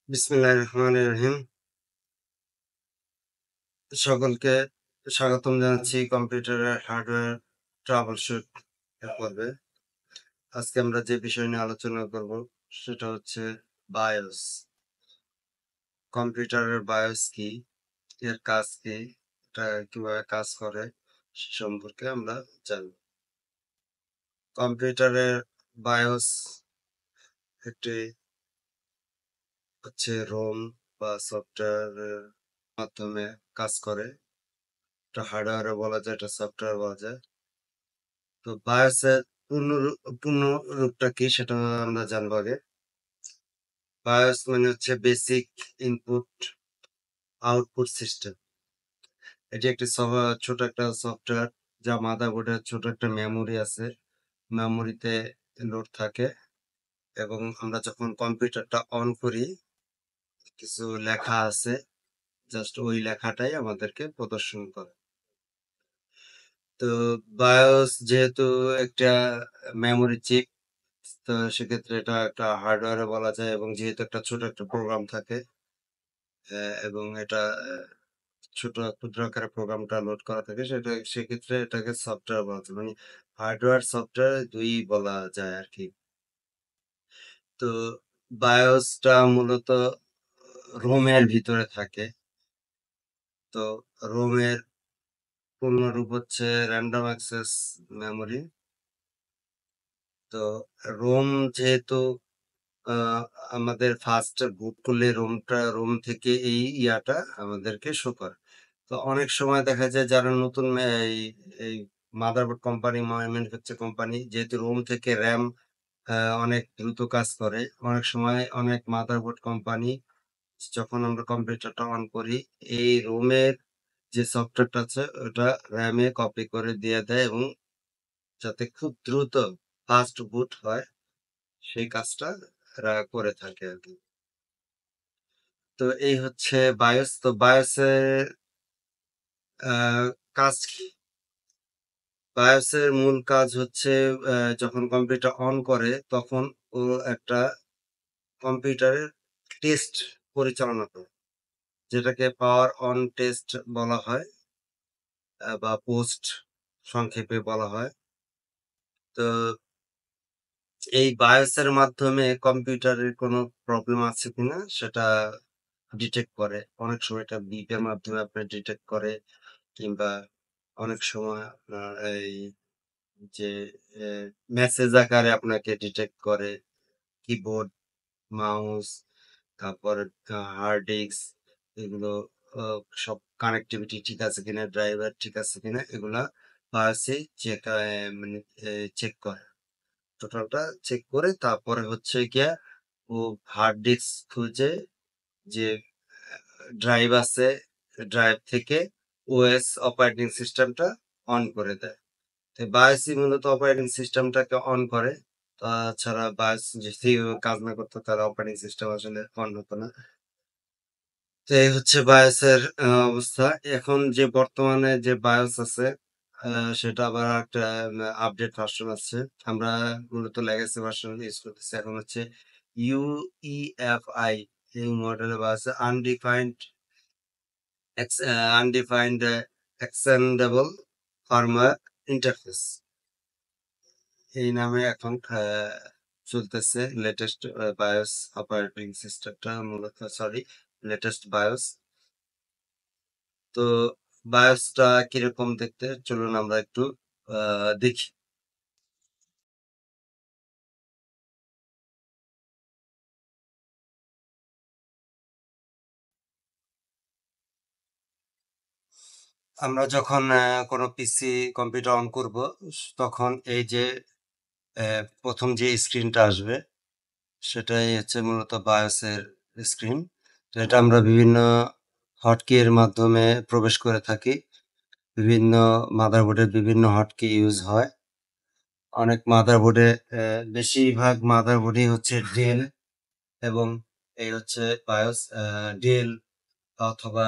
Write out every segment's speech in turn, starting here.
বিসমিল্লাহির রহমানির রহিম। সকলকে স্বাগতম জানাচ্ছি কম্পিউটারের হার্ডওয়্যার ট্রাবল শুট এর পর্বে। আজকে আমরা যে বিষয় নিয়ে আলোচনা করব সেটা হচ্ছে বায়োস। কম্পিউটারের বায়োস কি, এর কাজ কি, এটা কিভাবে কাজ করে সে সম্পর্কে আমরা জানব। কম্পিউটারের বায়োস একটি হচ্ছে রোম বা সফটওয়্যারের মাধ্যমে কাজ করে। এটা হার্ডওয়্যারও বলা যায়, এটা সফটওয়্যার বলা যায়। তো বায়োসের পূর্ণ রূপটা কি সেটা আমরা জানবো আগে। বায়োস মানে হচ্ছে বেসিক ইনপুট আউটপুট সিস্টেম। এটি একটি ছোট একটা সফটওয়্যার যা মাদারবোর্ডের ছোট একটা মেমোরি আছে, মেমোরিতে লোড থাকে এবং আমরা যখন কম্পিউটারটা অন করি কিছু লেখা আছে, জাস্ট ওই লেখাটাই আমাদেরকে প্রদর্শন করে। তো বায়োস যেহেতু একটা মেমোরি চিপ, তো সেক্ষেত্রে এটা একটা হার্ডওয়্যারে বলা যায় এবং যেহেতু একটা ছোট একটা প্রোগ্রাম থাকে এবং এটা ছোট ক্ষুদ্র আকারে প্রোগ্রামটা লোড করা থাকে, সেক্ষেত্রে এটাকে সফটওয়্যার বলা যায়, মানে হার্ডওয়্যার সফটওয়্যার দুই বলা যায় আর কি। তো বায়োসটা মূলত রোমের ভিতরে থাকে। তো রোমের পূর্ণরূপ হচ্ছে র্যান্ডম অ্যাক্সেস মেমোরি। তো রোম যেহেতু আহ, আমাদের ফার্স্ট বুট করলে রোম থেকে এই ইয়াটা আমাদেরকে শো করে। তো অনেক সময় দেখা যায় যারা নতুন এই মাদারবোর্ড কোম্পানি, ম্যানুফ্যাকচার কোম্পানি, যেহেতু রোম থেকে র্যাম অনেক দ্রুত কাজ করে, অনেক সময় অনেক মাদারবোর্ড কোম্পানি যখন আমরা কম্পিউটারটা অন করি এই রোমের যে সফটওয়্যারটা আছে ওটা র্যামে কপি করে দিয়ে দেয় এবং যাতে খুব দ্রুত ফাস্ট বুট হয় সেই কাজটা এরা করে থাকে আর কি। তো এই হচ্ছে বায়োস। তো বায়োসের কাজ কি? বায়োসের মূল কাজ হচ্ছে যখন কম্পিউটার অন করে তখন ও একটা কম্পিউটারের টেস্ট পরিচালনা করে, যেটাকে পাওয়ার অন টেস্ট বলা হয় বা পোস্ট সংক্ষেপে বলা হয়। তো এই বায়োসের মাধ্যমে কম্পিউটারের কোনো প্রবলেম আছে কিনা সেটা ডিটেক্ট করে। অনেক সময় এটা বিপের মাধ্যমে আপনার ডিটেক্ট করে, কিংবা অনেক সময় আপনার এই যে মেসেজ আকারে আপনাকে ডিটেক্ট করে। কিবোর্ড, মাউস, তারপর হার্ড ডিস্ক, এগুলো সব কানেক্টিভিটি ঠিক আছে কিনা, ড্রাইভার ঠিক আছে কিনা, এগুলা বায়োসে চেক মানে চেক করে। টোটালটা চেক করে তারপরে হচ্ছে গিয়া ও হার্ড ডিস্ক খুঁজে যে ড্রাইভ আছে, ড্রাইভ থেকে ওএস অপারেটিং সিস্টেমটা অন করে দেয়। বায়োসই মূলত অপারেটিং সিস্টেমটাকে অন করে। তাছাড়া বায়োস যদি কাজ না করতো তাহলে অপারেটিং সিস্টেম আসলে অন হতো না। তো এই হচ্ছে বায়োসের অবস্থা। এখন যে বর্তমানে যে বায়োস আছে সেটা আবার একটা আপডেট ভার্সন আছে। আমরা মূলত লেগেসি ভার্সন ইউজ করতেছি। এখন হচ্ছে ইউইএফআই এই মডেলের bias, undefined extendable firmware interface, এই নামে এখন চলতেছে লেটেস্ট বায়োস অপারেটিং সিস্টেমটা, মূলত সরি লেটেস্ট বায়োস। তো বায়োসটা কিরকম দেখতে চলুন আমরা একটু দেখি। আমরা যখন কোনো পিসি কম্পিউটার অন করব তখন এই যে প্রথম যে স্ক্রিনটা আসবে সেটাই হচ্ছে মূলত বায়োসের স্ক্রিন। তো এটা আমরা বিভিন্ন হটকি এর মাধ্যমে প্রবেশ করে থাকি। বিভিন্ন মাদারবোর্ডের বিভিন্ন হটকি ইউজ হয়। অনেক মাদারবোর্ডে বেশিরভাগ মাদারবোর্ডই হচ্ছে ডেল এবং এই হচ্ছে বায়োস ডেল অথবা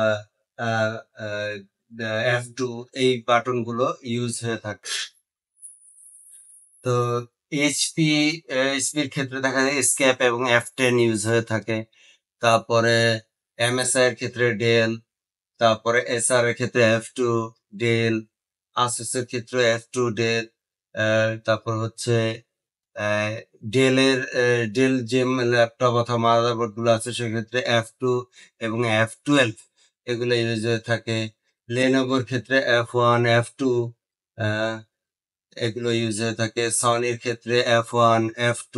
F2, এই বাটন গুলো ইউজ হয়ে থাকে। তো এইচপির ক্ষেত্রে দেখা যায় এসকেপ এবং F10 ইউজ হয়ে থাকে। তারপরে MSI এর ক্ষেত্রে ডেল, তারপরে SR এর ক্ষেত্রে F2 ডেল, আসুস এর ক্ষেত্রে F2 ডেল, তারপর হচ্ছে ডেল যে ল্যাপটপ অথবা মাদারবোর্ড গুলো আছে সেক্ষেত্রে F2 এবং F12 এগুলো ইউজ হয়ে থাকে। লেনোভোর ক্ষেত্রে F1 F2 এগুলো ইউজ হয়ে থাকে। সনির ক্ষেত্রে F1 F2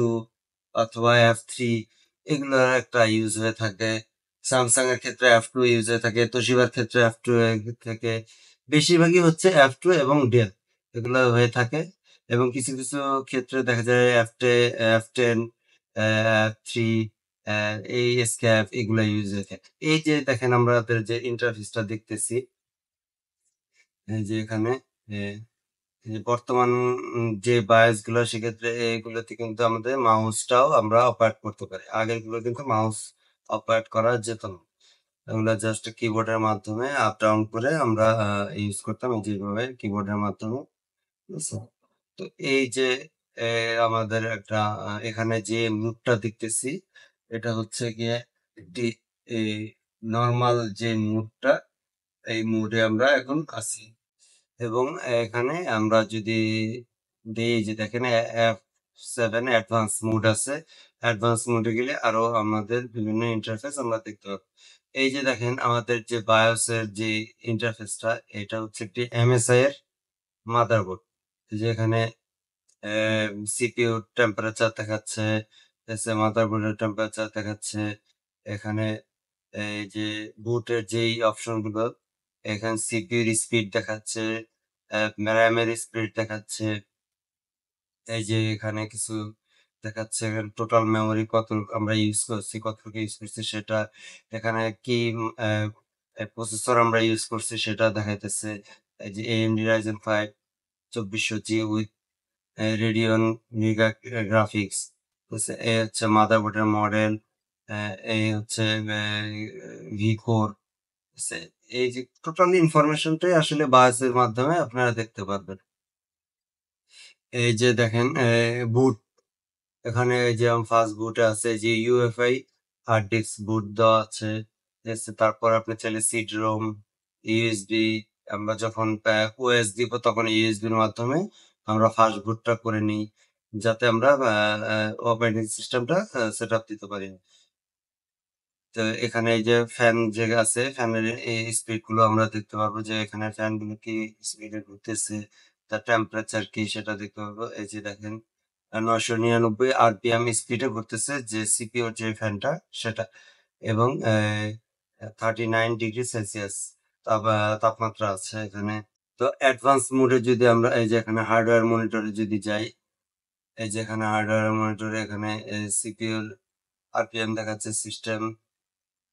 অথবা F3 এগুলো একটা ইউজ হয়ে থাকে। স্যামসাং এর ক্ষেত্রে F2 ইউজ হয়ে থাকে। তোশিবার ক্ষেত্রে F2 থেকে বেশিরভাগই হচ্ছে F2 এবং ডেল এগুলো হয়ে থাকে। এবং কিছু কিছু ক্ষেত্রে দেখা যায় F10 F3 এই স্ক্যাপ এগুলো ইউজ হয়ে থাকে। এই যে দেখেন আমাদের যে ইন্টারফেসটা দেখতেছি, এই যে এখানে যে বর্তমান যে বায়াস গুলো সেক্ষেত্রে এগুলোতে কিন্তু আমাদের মাউসটাও আমরা অপারেট করতে পারি। আগের গুলো কিন্তু মাউস অপারেট করা যেত না, এগুলো জাস্ট কিবোর্ডের মাধ্যমে আপ ডাউন করে আমরা ইউজ করতাম যেভাবে কিবোর্ডের মাধ্যমে। বুঝছো? তো এই যে আমাদের একটা এখানে যে মুডটা দেখতেছি এটা হচ্ছে গিয়ে একটি নর্মাল যে মুডটা, এই মুডে আমরা এখন আছি। এবং এখানে আমরা যদি দিই যে দেখেন F7 অ্যাডভান্স মুড আছে। অ্যাডভান্স মুডে গেলে আরো আমাদের বিভিন্ন ইন্টারফেস আমরা দেখতে পাবো। এই যে দেখেন আমাদের যে বায়োসের যে ইন্টারফেসটা এটা হচ্ছে একটি MSI এর মাদারবোর্ড। যেখানে সিপিইউ টেম্পারেচার দেখাচ্ছে, মাদারবোর্ডের টেম্পারেচার দেখাচ্ছে। এখানে এই যে বুটের যেই অপশনগুলো, এখানে সিপিইউর স্পিড দেখাচ্ছে, র্যামের স্পিড দেখাচ্ছে। এই যে এখানে কিছু দেখাচ্ছে টোটাল মেমোরি কত আমরা ইউজ করছি, কতটুকু ইউজ করছি সেটা। এখানে কি প্রসেসর আমরা ইউজ করছি সেটা দেখাইতেছে। এই যে AMD Ryzen 5 2400G with Radeon giga graphics. এই হচ্ছে মাদারবোর্ডের মডেল, এই হচ্ছে V4। এই যে টোটাল ইনফরমেশনটাই আসলে বায়াসের মাধ্যমে আপনারা দেখতে পারবেন। এই যে দেখেন বুট, এখানে এই যে ফার্স্ট বুটে আছে যে UEFI হার্ড ডিস্ক বুট দেওয়া আছে। তারপর আপনি চাইলে সিড রোম, ইউএসবি, আমরা যখন ওএস দিব তখন ইউএসবির মাধ্যমে আমরা ফার্স্ট বুটটা করে নিই, যাতে আমরা অপারেটিং সিস্টেমটা সেট আপ দিতে পারি। তো এখানে এই যে ফ্যান যে আছে, ফ্যানের এই স্পিড গুলো আমরা দেখতে পারবো যে এখানে ফ্যান গুলো কি স্পিডে ঘুরতেছে, তার টেম্পারেচার কি সেটা দেখতে পারবো। এই যে দেখেন 999 RPM স্পিডে ঘুরতেছে যে সিপিইউর যে ফ্যানটা সেটা। এবং 39°C তাপমাত্রা আছে এখানে। তো অ্যাডভান্স মোডে যদি আমরা এই যে এখানে হার্ডওয়্যার মনিটরে যদি যাই, এই যে এখানে হার্ডওয়্যার মনিটরে এখানে সিপিইউর RPM দেখাচ্ছে, সিস্টেম,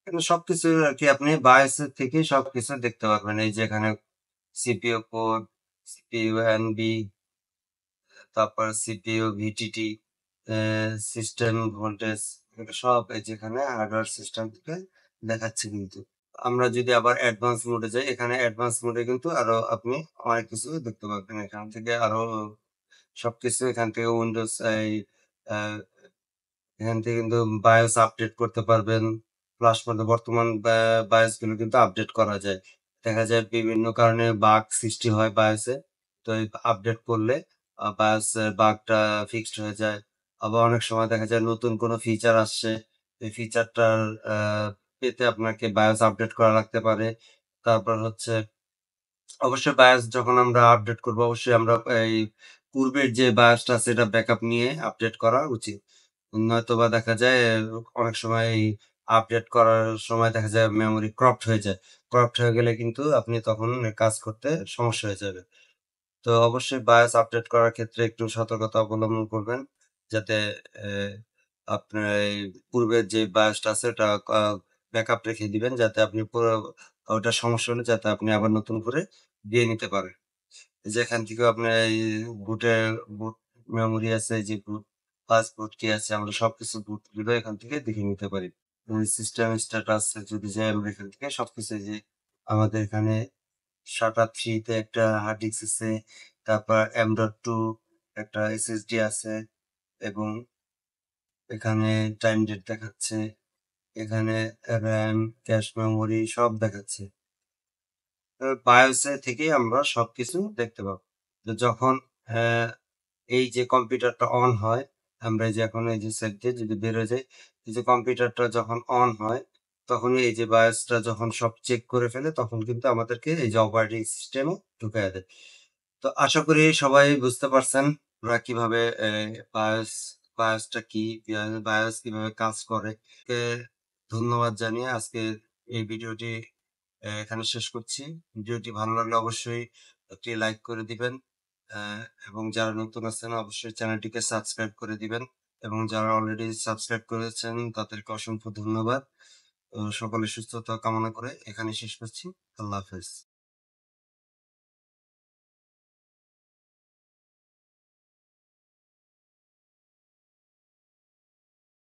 এখানে সবকিছু আরকি আপনি বায়োসের থেকে সবকিছু দেখতে পারবেন। এই যে এখানে সিপিইউ কোড, সিপিইউ এনবি, তারপর সিপিইউ ভিটিটি, সিস্টেম ভোল্টেজ, এটা সব এই যে এখানে হার্ডওয়্যার সিস্টেম থেকে দেখাচ্ছে কিন্তু। আমরা যদি আবার অ্যাডভান্স মোডে যাই, এখানে অ্যাডভান্স মোডে কিন্তু আরো আপনি অনেক কিছু দেখতে পাবেন। এখান থেকে আরো সবকিছু এখান থেকে উইন্ডোজ আহ, এখান থেকে কিন্তু বায়োস আপডেট করতে পারবেন। প্লাস বর্তমান বায়োস গুলো কিন্তু আপডেট করা যায়। দেখা যায় বিভিন্ন কারণে বাগ সৃষ্টি হয় বায়োসে, তো আপডেট করলে বায়োস বাগটা ফিক্সড হয়ে যায়। আবার অনেক সময় দেখা যায় নতুন কোনো ফিচার আসছে, এই ফিচারটার পেতে আপনাকে বায়োস আপডেট করা লাগতে পারে। তারপর হচ্ছে অবশ্যই বায়োস যখন আমরা আপডেট করবো অবশ্যই আমরা এই পূর্বের যে বায়োসটা আছে এটা ব্যাকআপ নিয়ে আপডেট করা উচিত। নয়তোবা দেখা যায় অনেক সময় আপডেট করার সময় দেখা যায় মেমোরি ক্রপড হয়ে যায়। ক্রপড হয়ে গেলে কিন্তু আপনি তখন কাজ করতে সমস্যা হয়ে যাবে। তো অবশ্যই বায়োস আপডেট করার ক্ষেত্রে একটু সতর্কতা অবলম্বন করবেন, যাতে আহ, আপনার এই পূর্বের যে বায়োসটা আছে ওটা ব্যাকআপ রেখে দিবেন, যাতে আপনি পুরো ওটা সমস্যা হলে যাতে আপনি আবার নতুন করে দিয়ে নিতে পারেন। যেখান থেকে আপনার এই বুটের বুট মেমোরি আছে, যে বুট ফাস্ট বুট কি আছে, আমরা সবকিছু বুট গুলো এখান থেকে দেখে নিতে পারি। সিস্টেম স্ট্যাটাস যদি যাই আমরা এখান থেকে সবকিছু, যে আমাদের এখানে SATA 3 তে একটা হার্ড ডিস্ক আছে, তারপর M.2 একটা SSD আছে, এবং এখানে টাইম ডেট দেখাচ্ছে, এখানে র্যাম, ক্যাশ মেমোরি সব দেখাচ্ছে। বায়োসে থেকেই আমরা সবকিছু দেখতে পাবো। তো যখন এই যে কম্পিউটারটা অন হয়, আমরা এই যে এখন এই যে সেট দিয়ে যদি বেরো যাই, এই যে কম্পিউটারটা যখন অন হয়, তখনই এই যে বায়োসটা যখন সব চেক করে ফেলে, তখন কিন্তু আমাদেরকে এই যে অপারেটিং সিস্টেমে ঢুকাইয়া দেয়। তো আশা করি সবাই বুঝতে পারছেন আমরা কিভাবে বায়োসটা কি, বায়োস কিভাবে কাজ করে। কে ধন্যবাদ জানিয়ে আজকে এই ভিডিওটি এখানে শেষ করছি। ভিডিওটি ভালো লাগলে অবশ্যই একটি লাইক করে দিবেন, এবং যারা নতুন আছেন অবশ্যই চ্যানেলটিকে সাবস্ক্রাইব করে দিবেন, এবং যারা অলরেডি সাবস্ক্রাইব করেছেন তাদেরকে অসংখ্য ধন্যবাদ। সকলের সুস্থতা কামনা করে এখানে শেষ করছি। আল্লাহ হাফেজ।